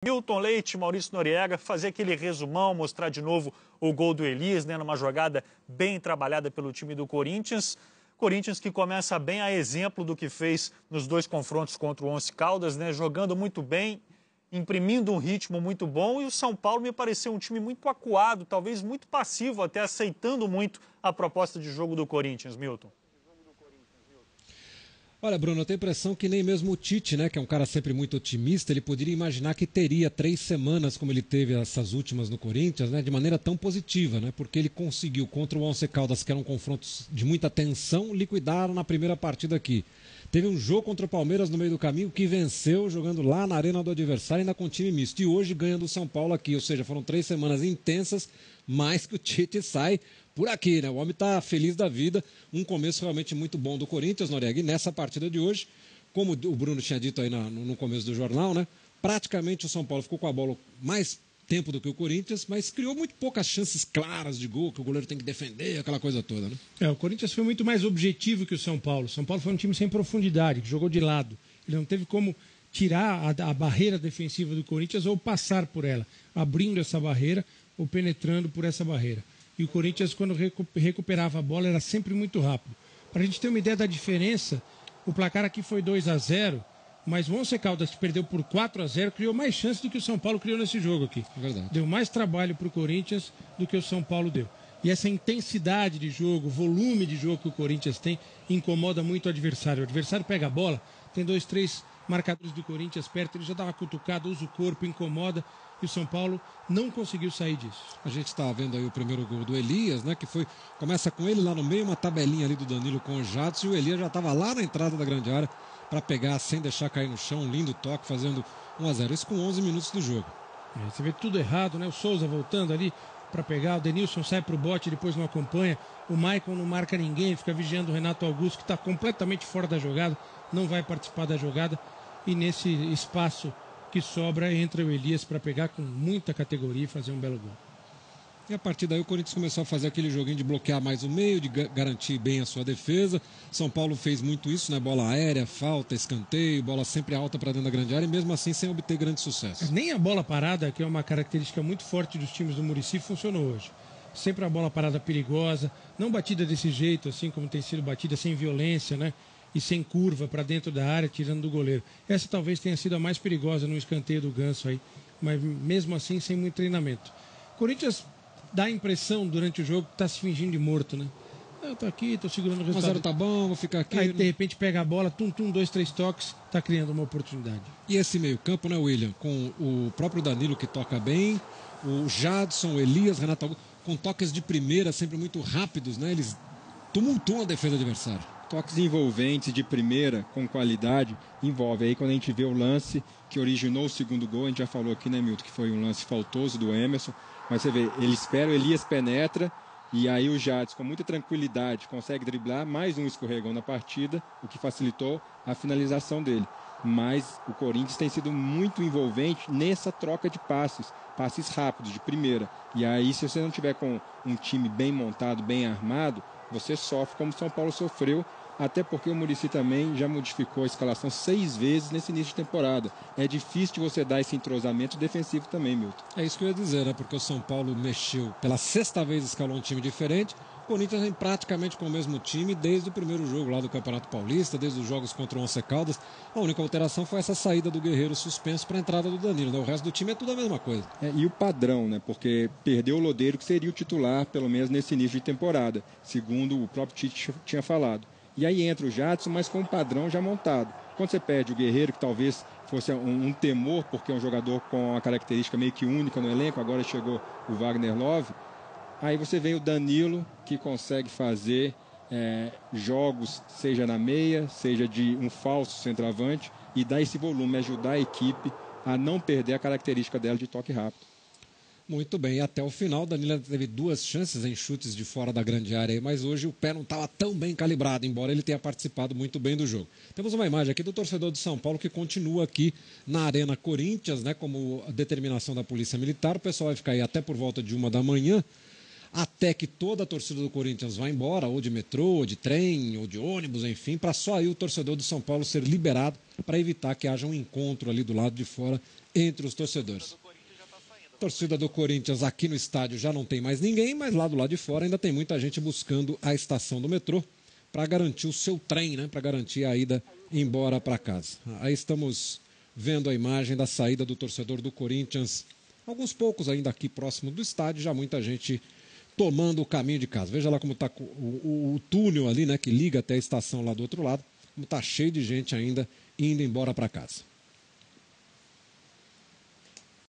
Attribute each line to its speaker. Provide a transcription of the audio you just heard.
Speaker 1: Milton Leite, Maurício Noriega, fazer aquele resumão, mostrar de novo o gol do Elias, né, numa jogada bem trabalhada pelo time do Corinthians. Corinthians que começa bem, a exemplo do que fez nos dois confrontos contra o Once Caldas, né, jogando muito bem, imprimindo um ritmo muito bom. E o São Paulo me pareceu um time muito acuado, talvez muito passivo, até aceitando muito a proposta de jogo do Corinthians, Milton.
Speaker 2: Olha, Bruno, eu tenho a impressão que nem mesmo o Tite, né, que é um cara sempre muito otimista, ele poderia imaginar que teria 3 semanas, como ele teve essas últimas no Corinthians, né, de maneira tão positiva, né, porque ele conseguiu contra o Once Caldas, que eram confrontos de muita tensão, liquidaram na primeira partida aqui. Teve um jogo contra o Palmeiras no meio do caminho que venceu jogando lá na arena do adversário, ainda com time misto. E hoje ganha do São Paulo aqui, ou seja, foram 3 semanas intensas, mas que o Tite sai por aqui, né? O homem está feliz da vida, um começo realmente muito bom do Corinthians, Noriega. E nessa partida de hoje, como o Bruno tinha dito aí no começo do jornal, né? Praticamente o São Paulo ficou com a bola mais tempo do que o Corinthians, mas criou muito poucas chances claras de gol, que o goleiro tem que defender, aquela coisa toda, né?
Speaker 3: O Corinthians foi muito mais objetivo que o São Paulo. O São Paulo foi um time sem profundidade, que jogou de lado. Ele não teve como tirar a barreira defensiva do Corinthians ou passar por ela, abrindo essa barreira ou penetrando por essa barreira. E o Corinthians, quando recuperava a bola, era sempre muito rápido. Para a gente ter uma ideia da diferença, o placar aqui foi 2-0, mas o Once Caldas, que perdeu por 4-0, criou mais chances do que o São Paulo criou nesse jogo aqui.
Speaker 2: Verdade.
Speaker 3: Deu mais trabalho para o Corinthians do que o São Paulo deu. E essa intensidade de jogo, volume de jogo que o Corinthians tem, incomoda muito o adversário. O adversário pega a bola, tem 2, 3 marcadores do Corinthians perto, ele já dá uma cutucada, usa o corpo, incomoda. E o São Paulo não conseguiu sair disso.
Speaker 2: A gente está vendo aí o primeiro gol do Elias, né? Que começa com ele lá no meio, uma tabelinha ali do Danilo com o Jadson, e o Elias já estava lá na entrada da grande área para pegar sem deixar cair no chão, um lindo toque, fazendo 1-0. Isso com 11 minutos do jogo.
Speaker 3: Você vê tudo errado, né? O Souza voltando ali para pegar, o Denilson sai para o bote, depois não acompanha, o Maicon não marca ninguém, fica vigiando o Renato Augusto, que está completamente fora da jogada, não vai participar da jogada, e nesse espaço que sobra, entra o Elias para pegar com muita categoria e fazer um belo gol.
Speaker 2: E a partir daí o Corinthians começou a fazer aquele joguinho de bloquear mais o meio, de garantir bem a sua defesa. São Paulo fez muito isso, né? Bola aérea, falta, escanteio, bola sempre alta para dentro da grande área, e mesmo assim sem obter grande sucesso.
Speaker 3: Nem a bola parada, que é uma característica muito forte dos times do Muricy, funcionou hoje. Sempre a bola parada perigosa, não batida desse jeito, assim como tem sido batida, sem violência, né? E sem curva para dentro da área, tirando do goleiro. Essa talvez tenha sido a mais perigosa no escanteio do Ganso aí, mas mesmo assim sem muito treinamento. O Corinthians dá a impressão durante o jogo que está se fingindo de morto, né? Eu tô aqui, tô segurando o resultado.
Speaker 2: 1-0 tá bom, vou ficar aqui.
Speaker 3: Aí de repente pega a bola, 2, 3 toques, tá criando uma oportunidade.
Speaker 2: E esse meio campo, né, William? Com o próprio Danilo que toca bem, o Jadson, o Elias, Renato Augusto, com toques de primeira sempre muito rápidos, né? Eles tumultuam a defesa adversária.
Speaker 4: Toques envolventes de primeira, com qualidade, envolve. Aí quando a gente vê o lance que originou o segundo gol, a gente já falou aqui, né, Milton, que foi um lance faltoso do Emerson, mas você vê, ele espera, o Elias penetra, e aí o Jadson, com muita tranquilidade, consegue driblar, mais um escorregão na partida, o que facilitou a finalização dele. Mas o Corinthians tem sido muito envolvente nessa troca de passes rápidos, de primeira. E aí, se você não tiver com um time bem montado, bem armado, você sofre como o São Paulo sofreu, até porque o Muricy também já modificou a escalação 6 vezes nesse início de temporada. É difícil de você dar esse entrosamento defensivo também, Milton.
Speaker 2: É isso que eu ia dizer, né? Porque o São Paulo mexeu pela 6ª vez, escalou um time diferente. O Corinthians vem praticamente com o mesmo time desde o primeiro jogo lá do Campeonato Paulista, desde os jogos contra o Once Caldas. A única alteração foi essa saída do Guerreiro suspenso para a entrada do Danilo, né? O resto do time é tudo a mesma coisa.
Speaker 4: E o padrão, né? Porque perdeu o Lodeiro, que seria o titular, pelo menos nesse início de temporada, segundo o próprio Tite tinha falado. E aí entra o Jadson, mas com o padrão já montado. Quando você perde o Guerreiro, que talvez fosse um temor, porque é um jogador com uma característica meio que única no elenco, agora chegou o Wagner Love, aí você vem o Danilo, que consegue fazer jogos, seja na meia, seja de um falso centroavante, e dar esse volume, ajudar a equipe a não perder a característica dela de toque rápido.
Speaker 2: Muito bem, e até o final, Danilo teve 2 chances em chutes de fora da grande área, mas hoje o pé não estava tão bem calibrado, embora ele tenha participado muito bem do jogo. Temos uma imagem aqui do torcedor de São Paulo que continua aqui na Arena Corinthians, né, como determinação da Polícia Militar. O pessoal vai ficar aí até por volta de 1 da manhã, até que toda a torcida do Corinthians vá embora, ou de metrô, ou de trem, ou de ônibus, enfim, para só aí o torcedor do São Paulo ser liberado para evitar que haja um encontro ali do lado de fora entre os torcedores. A torcida do Corinthians aqui no estádio já não tem mais ninguém, mas lá do lado de fora ainda tem muita gente buscando a estação do metrô para garantir o seu trem, né? Para garantir a ida embora para casa. Aí estamos vendo a imagem da saída do torcedor do Corinthians. Alguns poucos ainda aqui próximo do estádio, já muita gente tomando o caminho de casa. Veja lá como está o túnel ali, né? Que liga até a estação lá do outro lado. Como está cheio de gente ainda indo embora para casa.